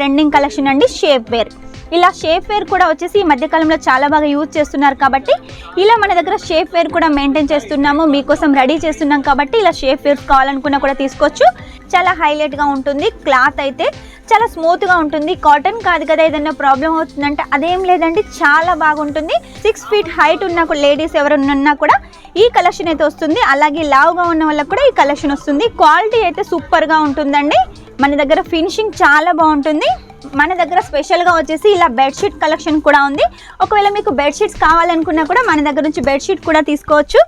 Trending collection అండి shape wear. ఇలా shape wear కూడా వచ్చేసి ఈ మధ్యకాలంలో చాలా బాగా యూజ్ చేస్తున్నారు కాబట్టి ఇలా మన దగ్గర షేప్ వేర్ కూడా మెయింటైన్ చేస్తున్నాము, మీకోసం రెడీ చేస్తున్నాం కాబట్టి ఇలా షేప్ వేర్ కావాలనుకున్నా కూడా తీసుకోవచ్చు. చాలా హైలైట్గా ఉంటుంది, క్లాత్ అయితే చాలా స్మూత్గా ఉంటుంది. కాటన్ కాదు కదా, ఏదైనా ప్రాబ్లం అవుతుందంటే అదేం లేదండి, చాలా బాగుంటుంది. 6 feet హైట్ ఉన్న లేడీస్ ఎవరైనా కూడా ఈ కలెక్షన్ అయితే వస్తుంది. అలాగే లావుగా ఉన్న వాళ్ళకి కూడా ఈ కలెక్షన్ వస్తుంది. క్వాలిటీ అయితే సూపర్గా ఉంటుందండి. మన దగ్గర ఫినిషింగ్ చాలా బాగుంటుంది. మన దగ్గర స్పెషల్గా వచ్చేసి ఇలా బెడ్షీట్ కలెక్షన్ కూడా ఉంది. ఒకవేళ మీకు బెడ్షీట్స్ కావాలనుకున్నా కూడా మన దగ్గర నుంచి బెడ్షీట్ కూడా తీసుకోవచ్చు.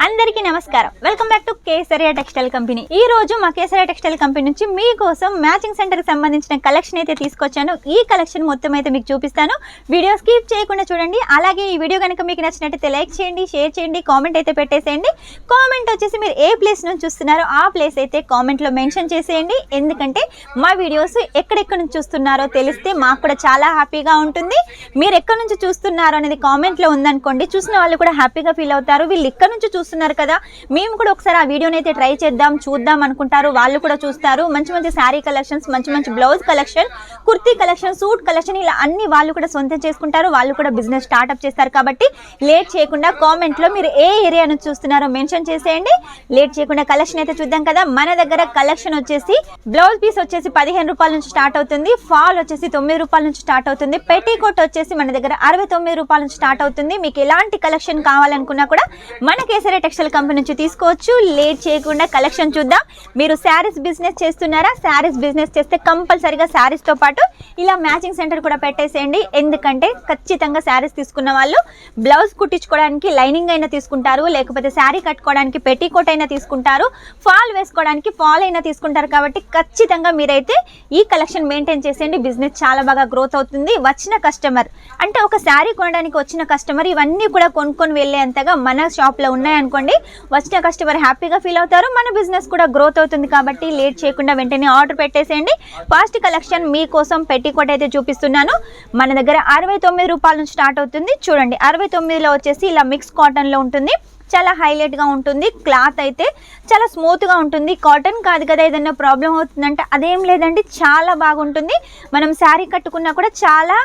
అందరికీ నమస్కారం, welcome back to Kesariya textile company. ఈ రోజు మా కేసరియా టెక్స్టైల్ కంపెనీ నుంచి మీకోసం మ్యాచింగ్ సెంటర్కి సంబంధించిన కలెక్షన్ అయితే తీసుకొచ్చాను. ఈ కలెక్షన్ మొత్తం అయితే మీకు చూపిస్తాను, వీడియో స్కిప్ చేయకుండా చూడండి. అలాగే ఈ వీడియో కనుక మీకు నచ్చినట్టయితే లైక్ చేయండి, షేర్ చేయండి, కామెంట్ అయితే పెట్టేసేయండి. కామెంట్ వచ్చేసి మీరు ఏ ప్లేస్ నుంచి చూస్తున్నారో ఆ ప్లేస్ అయితే కామెంట్లో మెన్షన్ చేసేయండి. ఎందుకంటే మా వీడియోస్ ఎక్కడెక్కడ నుంచి చూస్తున్నారో తెలిస్తే మాకు కూడా చాలా హ్యాపీగా ఉంటుంది. మీరు ఎక్కడి నుంచి చూస్తున్నారో అనేది కామెంట్లో ఉందనుకోండి, చూసిన వాళ్ళు కూడా హ్యాపీగా ఫీల్ అవుతారు. వీళ్ళు ఇక్కడ నుంచి చూస్తున్నారు కదా, మేము కూడా ఒకసారి ఆ వీడియోని అయితే ట్రై చేద్దాం, చూద్దాం అనుకుంటారు. వాళ్ళు కూడా చూస్తారు. మంచి మంచి శారీ కలెక్షన్స్, మంచి మంచి blouse collection, kurti collection, suit collection, ఇలా అన్ని వాళ్ళు కూడా సొంతం చేసుకుంటారు. వాళ్ళు కూడా బిజినెస్ స్టార్ట్అప్ చేస్తారు. కాబట్టి లేట్ చేయకుండా కామెంట్లో మీరు ఏ ఏరియా నుంచి చూస్తున్నారో మెన్షన్ చేసేయండి. లేట్ చేయకుండా కలెక్షన్ అయితే చూద్దాం కదా. మన దగ్గర కలెక్షన్ వచ్చేసి బ్లౌజ్ పీస్ వచ్చేసి 15 రూపాయల నుంచి స్టార్ట్ అవుతుంది. ఫాల్ వచ్చేసి 9 రూపాయల నుంచి స్టార్ట్ అవుతుంది. పెట్టికోట్ వచ్చేసి మన దగ్గర 69 రూపాయల నుంచి స్టార్ట్ అవుతుంది. మీకు ఎలాంటి కలెక్షన్ కావాలనుకున్నా కూడా మన కేసరియా టెక్స్టైల్ కంపెనీ నుంచి తీసుకోవచ్చు. లేట్ చేయకుండా కలెక్షన్ చూద్దాం. మీరు శారీస్ బిజినెస్ చేస్తున్నారా? శారీస్ బిజినెస్ చేస్తే కంపల్సరీగా శారీస్ తో పాటు ఇలా మ్యాచింగ్ సెంటర్ కూడా పెట్టేసేయండి. ఎందుకంటే ఖచ్చితంగా శారీస్ తీసుకున్న వాళ్ళు బ్లౌజ్ కుట్టించుకోవడానికి లైనింగ్ అయినా తీసుకుంటారు, లేకపోతే శారీ కట్టుకోవడానికి పెట్టికోట్ అయినా తీసుకుంటారు, ఫాల్ వేసుకోవడానికి ఫాల్ అయినా తీసుకుంటారు. కాబట్టి ఖచ్చితంగా మీరైతే ఈ కలెక్షన్ మెయింటైన్ చేసేయండి. బిజినెస్ చాలా బాగా గ్రోత్ అవుతుంది. వచ్చిన కస్టమర్ అంటే ఒక శారీ కొనడానికి వచ్చిన కస్టమర్ ఇవన్నీ కూడా కొనుక్కొని వెళ్ళేంతగా మన షాప్లో ఉన్నాయనుకోండి, వచ్చిన కస్టమర్ హ్యాపీగా ఫీల్ అవుతారు, మన బిజినెస్ కూడా గ్రోత్ అవుతుంది. కాబట్టి లేట్ చేయకుండా వెంటనే ఆర్డర్ పెట్టేసేయండి. ఫస్ట్ కలెక్షన్ మీకోసం పెట్టికోట్ అయితే చూపిస్తున్నాను. మన దగ్గర 69 రూపాయల నుంచి స్టార్ట్ అవుతుంది. చూడండి, 69లో వచ్చేసి ఇలా మిక్స్ కాటన్లో ఉంటుంది. చాలా హైలైట్గా ఉంటుంది. క్లాత్ అయితే చాలా స్మూత్గా ఉంటుంది. కాటన్ కాదు కదా, ఏదైనా ప్రాబ్లం అవుతుందంటే అదేం లేదండి, చాలా బాగుంటుంది. మనం శారీ కట్టుకున్నా కూడా చాలా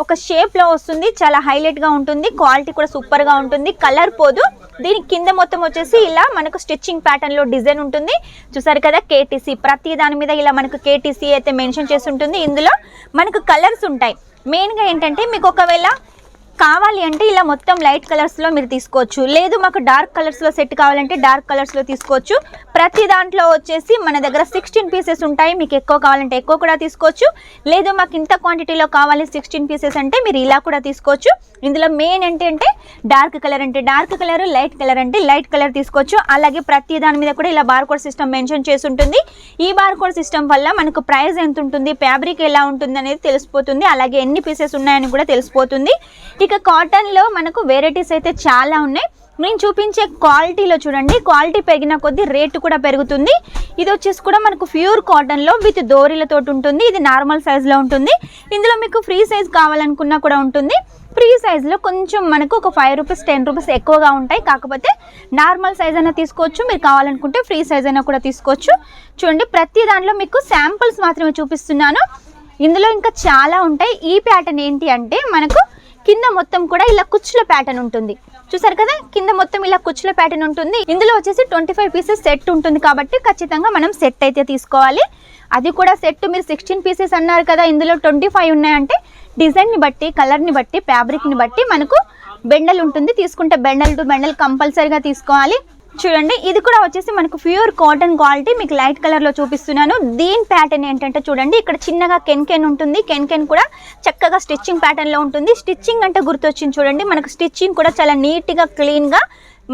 ఒక షేప్లో వస్తుంది. చాలా హైలైట్గా ఉంటుంది. క్వాలిటీ కూడా సూపర్గా ఉంటుంది. కలర్ పోదు. దీని కింద మొత్తం వచ్చేసి ఇలా మనకు స్టిచ్చింగ్ ప్యాటర్న్లో డిజైన్ ఉంటుంది. చూసారు కదా, కేటీసీ, ప్రతి దాని మీద ఇలా మనకు కేటీసీ అయితే మెన్షన్ చేసి ఉంటుంది. ఇందులో మనకు కలర్స్ ఉంటాయి. మెయిన్గా ఏంటంటే మీకు ఒకవేళ కావాలి అంటే ఇలా మొత్తం లైట్ కలర్స్లో మీరు తీసుకోవచ్చు. లేదు మాకు డార్క్ కలర్స్లో సెట్ కావాలంటే డార్క్ కలర్స్లో తీసుకోవచ్చు. ప్రతి దాంట్లో వచ్చేసి మన దగ్గర 16 పీసెస్ ఉంటాయి. మీకు ఎక్కువ కావాలంటే ఎక్కువ కూడా తీసుకోవచ్చు. లేదు మాకు ఇంత క్వాంటిటీలో కావాలి 16 పీసెస్ అంటే మీరు ఇలా కూడా తీసుకోవచ్చు. ఇందులో మెయిన్ ఏంటంటే డార్క్ కలర్ అంటే డార్క్ కలర్, లైట్ కలర్ అంటే లైట్ కలర్ తీసుకోవచ్చు. అలాగే ప్రతి దాని మీద కూడా ఇలా బార్కోడ్ సిస్టమ్ మెన్షన్ చేసి ఉంటుంది. ఈ బార్కోడ్ సిస్టమ్ వల్ల మనకు ప్రైస్ ఎంత ఉంటుంది, ఫ్యాబ్రిక్ ఎలా ఉంటుంది అనేది తెలిసిపోతుంది. అలాగే ఎన్ని పీసెస్ ఉన్నాయని కూడా తెలిసిపోతుంది. ఇక కాటన్లో మనకు వెరైటీస్ అయితే చాలా ఉన్నాయి. నేను చూపించే క్వాలిటీలో చూడండి, క్వాలిటీ పెరిగిన కొద్దీ రేటు కూడా పెరుగుతుంది. ఇది వచ్చేసి కూడా మనకు ప్యూర్ కాటన్లో విత్ దోరీలతో ఉంటుంది. ఇది నార్మల్ సైజులో ఉంటుంది. ఇందులో మీకు ఫ్రీ సైజ్ కావాలనుకున్నా కూడా ఉంటుంది. ఫ్రీ సైజులో కొంచెం మనకు ఒక 5 రూపీస్ 10 రూపీస్ ఎక్కువగా ఉంటాయి. కాకపోతే నార్మల్ సైజ్ అయినా తీసుకోవచ్చు, మీరు కావాలనుకుంటే ఫ్రీ సైజ్ అయినా కూడా తీసుకోవచ్చు. చూడండి, ప్రతి దాంట్లో మీకు శాంపుల్స్ మాత్రమే చూపిస్తున్నాను. ఇందులో ఇంకా చాలా ఉంటాయి. ఈ ప్యాటర్న్ ఏంటి అంటే మనకు కింద మొత్తం కూడా ఇలా కుచ్చుల ప్యాటర్న్ ఉంటుంది. చూసారు కదా, కింద మొత్తం ఇలా కుచ్చుల ప్యాటర్న్ ఉంటుంది. ఇందులో వచ్చేసి 25 పీసెస్ సెట్ ఉంటుంది. కాబట్టి ఖచ్చితంగా మనం సెట్ అయితే తీసుకోవాలి. అది కూడా సెట్ మీరు 16 పీసెస్ అన్నారు కదా, ఇందులో 25 ఉన్నాయంటే డిజైన్ని బట్టి, కలర్ని బట్టి, ఫ్యాబ్రిక్ని బట్టి మనకు బెండల్ ఉంటుంది. తీసుకుంటే బెండల్ టు బెండల్ కంపల్సరీగా తీసుకోవాలి. చూడండి, ఇది కూడా వచ్చేసి మనకు ప్యూర్ కాటన్ క్వాలిటీ. మీకు లైట్ కలర్లో చూపిస్తున్నాను. దీని ప్యాటర్న్ ఏంటంటే చూడండి, ఇక్కడ చిన్నగా కెన్ ఉంటుంది. కెన్ కూడా చక్కగా స్టిచ్చింగ్ ప్యాటర్న్లో ఉంటుంది. స్టిచ్చింగ్ అంటే గుర్తొచ్చింది చూడండి, మనకు స్టిచ్చింగ్ కూడా చాలా నీట్గా క్లీన్గా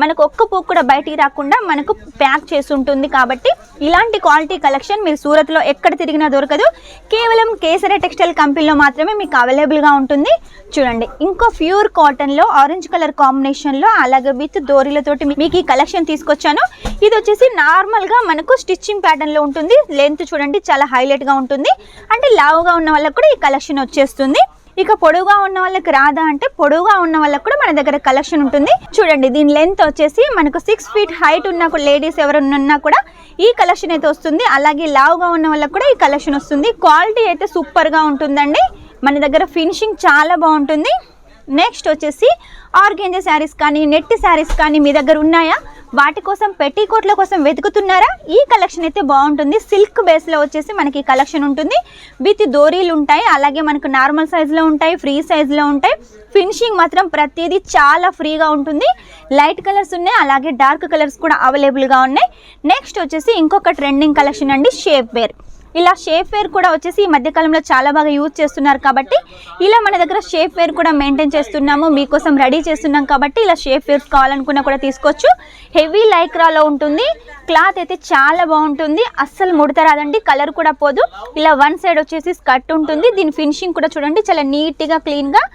మనకు ఒక్క పువ్వు కూడా బయటికి రాకుండా మనకు ప్యాక్ చేసి ఉంటుంది. కాబట్టి ఇలాంటి క్వాలిటీ కలెక్షన్ మీరు సూరత్లో ఎక్కడ తిరిగినా దొరకదు. కేవలం కేసరియా టెక్స్టైల్ కంపెనీలో మాత్రమే మీకు అవైలబుల్గా ఉంటుంది. చూడండి, ఇంకో ప్యూర్ కాటన్లో ఆరెంజ్ కలర్ కాంబినేషన్లో అలాగే విత్ దోరీలతోటి మీకు ఈ కలెక్షన్ తీసుకొచ్చాను. ఇది వచ్చేసి నార్మల్గా మనకు స్టిచ్చింగ్ ప్యాటర్న్లో ఉంటుంది. లెంత్ చూడండి చాలా హైలైట్గా ఉంటుంది. అంటే లావుగా ఉన్న వాళ్ళకు కూడా ఈ కలెక్షన్ వచ్చేస్తుంది. ఇక పొడవుగా ఉన్న వాళ్ళకి రాదా అంటే పొడవుగా ఉన్న వాళ్ళకి కూడా మన దగ్గర కలెక్షన్ ఉంటుంది. చూడండి దీని లెంత్ వచ్చేసి మనకు 6 feet హైట్ ఉన్న లేడీస్ ఎవరైనా ఉన్నా కూడా ఈ కలెక్షన్ అయితే వస్తుంది. అలాగే లావుగా ఉన్న వాళ్ళకి కూడా ఈ కలెక్షన్ వస్తుంది. క్వాలిటీ అయితే సూపర్గా ఉంటుందండి. మన దగ్గర ఫినిషింగ్ చాలా బాగుంటుంది. నెక్స్ట్ వచ్చేసి ఆర్గెంజా శారీస్ కానీ నెట్ శారీస్ కానీ మీ దగ్గర ఉన్నాయా? వాటి కోసం పెట్టికోట్ల కోసం వెతుకుతున్నారా? ఈ కలెక్షన్ అయితే బాగుంటుంది. సిల్క్ బేస్లో వచ్చేసి మనకి కలెక్షన్ ఉంటుంది. విత్ దోరీలు ఉంటాయి, అలాగే మనకు నార్మల్ సైజులో ఉంటాయి, ఫ్రీ సైజులో ఉంటాయి. ఫినిషింగ్ మాత్రం ప్రతిదీ చాలా ఫ్రీగా ఉంటుంది. లైట్ కలర్స్ ఉన్నాయి, అలాగే డార్క్ కలర్స్ కూడా అవైలబుల్గా ఉన్నాయి. నెక్స్ట్ వచ్చేసి ఇంకొక ట్రెండింగ్ కలెక్షన్ అండి, షేప్ వేర్. ఇలా షేప్ వేర్ కూడా వచ్చేసి ఈ మధ్యకాలంలో చాలా బాగా యూజ్ చేస్తున్నారు కాబట్టి ఇలా మన దగ్గర షేప్ వేర్ కూడా మెయింటైన్ చేస్తున్నాము, మీకోసం రెడీ చేస్తున్నాం కాబట్టి ఇలా షేప్ వేర్స్ కావాలనుకున్నా కూడా తీసుకోవచ్చు. హెవీ లైక్రాలో ఉంటుంది. క్లాత్ అయితే చాలా బాగుంటుంది, అస్సలు ముడత రాదండి, కలర్ కూడా పోదు. ఇలా వన్ సైడ్ వచ్చేసి స్కర్ట్ ఉంటుంది. దీని ఫినిషింగ్ కూడా చూడండి చాలా నీట్గా క్లీన్గా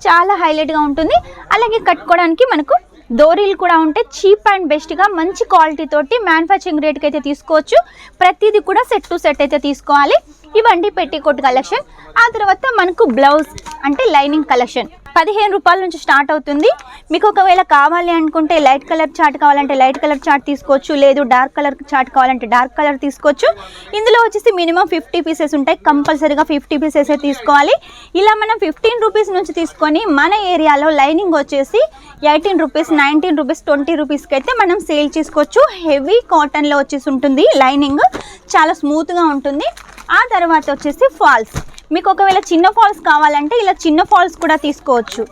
చాలా హైలైట్గా ఉంటుంది. అలాగే కట్టుకోవడానికి మనకు దోరీలు కూడా ఉంటే చీప్ అండ్ బెస్ట్గా మంచి క్వాలిటీ తోటి మ్యానుఫ్యాక్చరింగ్ రేట్కి అయితే తీసుకోవచ్చు. ప్రతిదీ కూడా సెట్ టు సెట్ అయితే తీసుకోవాలి. ఇవండి పెట్టికోట్ కలెక్షన్. ఆ తర్వాత మనకు బ్లౌజ్ అంటే లైనింగ్ కలెక్షన్ 15 రూపాయల నుంచి స్టార్ట్ అవుతుంది. మీకు ఒకవేళ కావాలి అనుకుంటే లైట్ కలర్ చార్ట్ కావాలంటే లైట్ కలర్ చార్ట్ తీసుకోవచ్చు, లేదు డార్క్ కలర్ చార్ట్ కావాలంటే డార్క్ కలర్ తీసుకోవచ్చు. ఇందులో వచ్చేసి మినిమం 50 పీసెస్ ఉంటాయి, కంపల్సరీగా 50 పీసెస్ తీసుకోవాలి. ఇలా మనం 15 రూపీస్ నుంచి తీసుకొని మన ఏరియాలో లైనింగ్ వచ్చేసి 18 రూపీస్, 19 రూపీస్, 20 రూపీస్కి అయితే మనం సేల్ చేసుకోవచ్చు. హెవీ కాటన్లో వచ్చేసి ఉంటుంది, లైనింగ్ చాలా స్మూత్గా ఉంటుంది. ఆ తర్వాత వచ్చేసి ఫాల్స్. మీకు ఒకవేళ చిన్న ఫాల్స్ కావాలంటే ఇలా చిన్న ఫాల్స్ కూడా తీసుకోవచ్చు.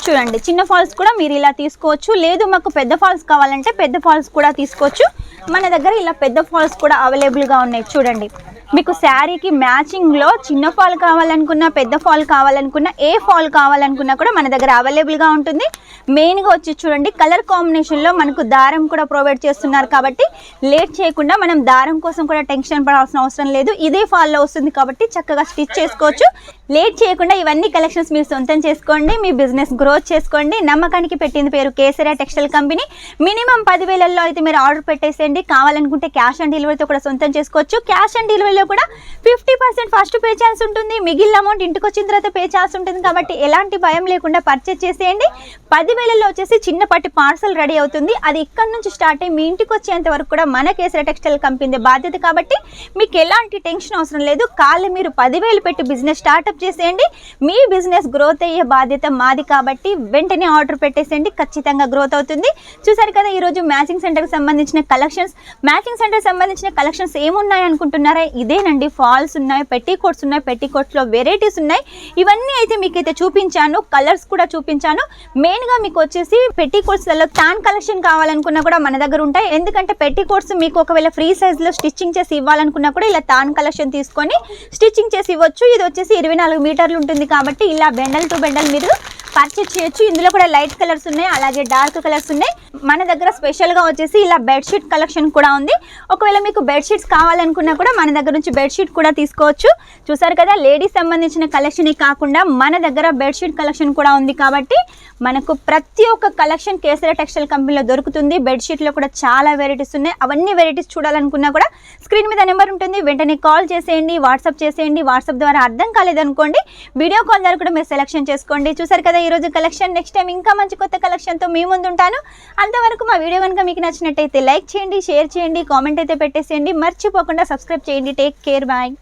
చూడండి చిన్న ఫాల్స్ కూడా మీరు ఇలా తీసుకోవచ్చు, లేదు మాకు పెద్ద ఫాల్స్ కావాలంటే పెద్ద ఫాల్స్ కూడా తీసుకోవచ్చు. మన దగ్గర ఇలా పెద్ద ఫాల్స్ కూడా అవైలబుల్గా ఉన్నాయి. చూడండి మీకు శారీకి మ్యాచింగ్లో చిన్న ఫాల్ కావాలనుకున్నా పెద్ద ఫాల్ కావాలనుకున్నా ఏ ఫాల్ కావాలనుకున్నా కూడా మన దగ్గర అవైలబుల్గా ఉంటుంది. మెయిన్గా వచ్చి చూడండి కలర్ కాంబినేషన్లో మనకు దారం కూడా ప్రొవైడ్ చేస్తున్నారు కాబట్టి లేట్ చేయకుండా మనం దారం కోసం కూడా టెన్షన్ పడాల్సిన అవసరం లేదు. ఇదే ఫాల్లో వస్తుంది కాబట్టి చక్కగా స్టిచ్ చేసుకోవచ్చు. లేట్ చేయకుండా ఇవన్నీ కలెక్షన్స్ మీరు సొంతం చేసుకోండి, మీ బిజినెస్ గ్రోత్ చేసుకోండి. నమ్మకానికి పెట్టింది పేరు కేసరియా టెక్స్టైల్ కంపెనీ. మినిమం 10,000లో అయితే మీరు ఆర్డర్ పెట్టేసేయండి. కావాలనుకుంటే క్యాష్ ఆన్ డెలివరీతో కూడా సొంతం చేసుకోవచ్చు. క్యాష్ ఆన్ డెలివరీలో కూడా 50% ఫస్ట్ పే చేయాల్సి ఉంటుంది, మిగిలిన అమౌంట్ ఇంటికి వచ్చిన తర్వాత పే చేయాల్సి ఉంటుంది. కాబట్టి ఎలాంటి భయం లేకుండా పర్చేజ్ చేసేయండి. 10,000లో వచ్చేసి చిన్నపాటి పార్సల్ రెడీ అవుతుంది. అది ఇక్కడ నుంచి స్టార్ట్ అయ్యి మీ ఇంటికి వచ్చేంత వరకు కూడా మన కేసరియా టెక్స్టైల్ కంపెనీ బాధ్యత కాబట్టి మీకు ఎలాంటి టెన్షన్ అవసరం లేదు. కాళ్ళు మీరు 10,000 పెట్టి బిజినెస్ స్టార్ట్అప్ చేసేయండి. మీ బిజినెస్ గ్రోత్ అయ్యే బాధ్యత మాది కాబట్టి వెంటనే ఆర్డర్ పెట్టేసేయండి, ఖచ్చితంగా గ్రోత్ అవుతుంది. చూసారు కదా ఈరోజు మ్యాచింగ్ సెంటర్కి సంబంధించిన కలెక్షన్స్. మ్యాచింగ్ సెంటర్కి సంబంధించిన కలెక్షన్స్ ఏమున్నాయి అనుకుంటున్నారా? ఇదేనండి, ఫాల్స్ ఉన్నాయి, పెట్టికోట్స్ ఉన్నాయి, పెట్టికోట్స్లో వెరైటీస్ ఉన్నాయి. ఇవన్నీ అయితే మీకైతే చూపించాను, కలర్స్ కూడా చూపించాను. మెయిన్గా మీకు వచ్చేసి పెట్టికోట్స్లలో తాన్ కలెక్షన్ కావాలనుకున్నా కూడా మన దగ్గర ఉంటాయి. ఎందుకంటే పెట్టికోట్స్ మీకు ఒకవేళ ఫ్రీ సైజ్లో స్టిచ్చింగ్ చేసి ఇవ్వాలనుకున్నా కూడా ఇలా తాన్ కలెక్షన్ తీసుకొని స్టిచ్చింగ్ చేసి ఇవ్వచ్చు. ఇది వచ్చేసి 24 మీటర్లు ఉంటుంది కాబట్టి ఇలా బెండల్ టు బెండల్ మీరు పర్చేజ్ చేయొచ్చు. ఇందులో కూడా లైట్ కలర్స్ ఉన్నాయి, అలాగే డార్క్ కలర్స్ ఉన్నాయి. మన దగ్గర స్పెషల్గా వచ్చేసి ఇలా బెడ్షీట్ కలెక్షన్ కూడా ఉంది. ఒకవేళ మీకు బెడ్షీట్స్ కావాలనుకున్నా కూడా మన దగ్గర నుంచి బెడ్షీట్ కూడా తీసుకోవచ్చు. చూసారు కదా లేడీస్ సంబంధించిన కలెక్షన్ కాకుండా మన దగ్గర బెడ్షీట్ కలెక్షన్ కూడా ఉంది కాబట్టి మనకు ప్రతి ఒక్క కలెక్షన్ కేసరియా టెక్స్టైల్ కంపెనీలో దొరుకుతుంది. బెడ్షీట్లో కూడా చాలా వెరైటీస్ ఉన్నాయి. అవన్నీ వెరైటీస్ చూడాలనుకున్నా కూడా స్క్రీన్ మీద నెంబర్ ఉంటుంది, వెంటనే కాల్ చేసేయండి, వాట్సాప్ చేసేయండి. వాట్సాప్ ద్వారా అర్థం కాలేదనుకోండి వీడియో కాల్ ద్వారా కూడా మీరు సెలెక్షన్ చేసుకోండి. చూసారు కదా ఈరోజు కలెక్షన్. నెక్స్ట్ టైం ఇంకా మంచి కొత్త కలెక్షన్తో మీ ముందు ఉంటాను. అంతవరకు మా వీడియో కనుక మీకు నచ్చినట్టయితే లైక్ చేయండి, షేర్ చేయండి, కామెంట్ అయితే పెట్టేసేయండి. మర్చిపోకుండా సబ్స్క్రైబ్ చేయండి. Take care, bye.